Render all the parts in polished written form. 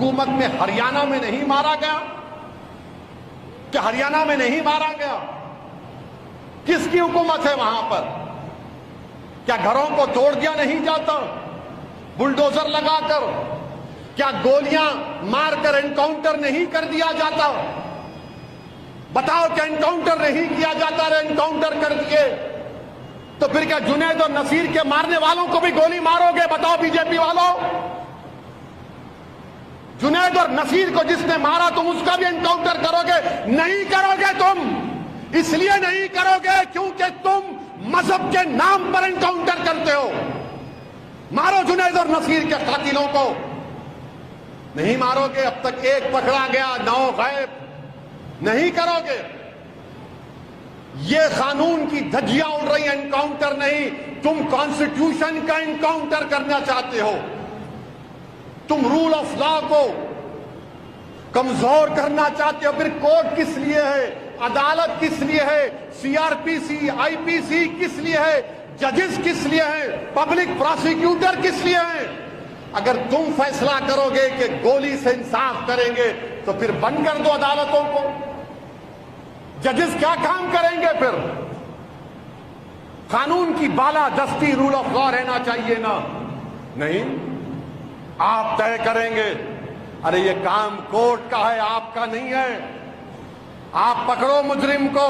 حکومت میں ہریانہ میں نہیں مارا گیا؟ کہ ہریانہ میں نہیں مارا گیا؟ کس کی حکومت ہے وہاں پر؟ کیا گھروں کو توڑ دیا نہیں جاتا بلڈوزر لگا کر؟ کیا گولیاں مار کر انکاؤنٹر نہیں کر دیا جاتا؟ بتاؤ کہ انکاؤنٹر نہیں کیا جاتا، انکاؤنٹر کر دیے تو پھر کیا جنید اور نصیر کے مارنے والوں کو بھی گولی مارو گے؟ بتاؤ بی جے پی والوں، جنید اور نصیر کو جس نے مارا تم اس کا بھی انکاؤنٹر کرو گے؟ نہیں کرو گے تم، اس لیے نہیں کرو گے کیونکہ تم مذہب کے نام پر انکاؤنٹر کرتے ہو۔ مارو جنید اور نصیر کے قاتلوں کو، نہیں مارو گے۔ اب تک ایک پکڑا گیا، 9 غائب، نہیں کرو گے۔ یہ قانون کی دھجیاں اڑ رہی ہیں، انکاؤنٹر نہیں، تم کانسٹیٹیوشن کا انکاؤنٹر کرنا چاہتے ہو، تم رول آف لا کو کمزور کرنا چاہتے ہو۔ پھر کورٹ کس لیے ہے؟ عدالت کس لیے ہے؟ سی آر پی سی، آئی پی سی کس لیے ہے؟ ججز کس لیے ہیں؟ پبلک پراسیکیوٹر کس لیے ہیں؟ اگر تم فیصلہ کرو گے کہ گولی سے انصاف کریں گے تو پھر بند کر دو عدالتوں کو۔ ججز کیا کام کریں گے پھر؟ قانون کی بالا دستی، رول آف لا رہنا چاہیے نا؟ نہیں، آپ طے کریں گے۔ ارے یہ کام کورٹ کا ہے، آپ کا نہیں ہے۔ آپ پکڑو مجرم کو،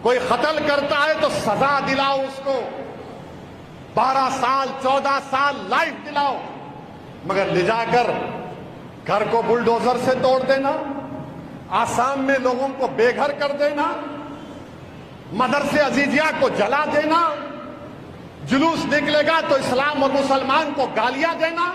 کوئی قتل کرتا ہے تو سزا دلاؤ اس کو، 12 سال 14 سال لائف دلاؤ، مگر لے جا کر گھر کو بلڈوزر سے توڑ دینا، آسام میں لوگوں کو بے گھر کر دینا، مدرسے عزیزیہ کو جلا دینا، جلوس نکلے گا تو اسلام اور مسلمان کو گالیاں دینا،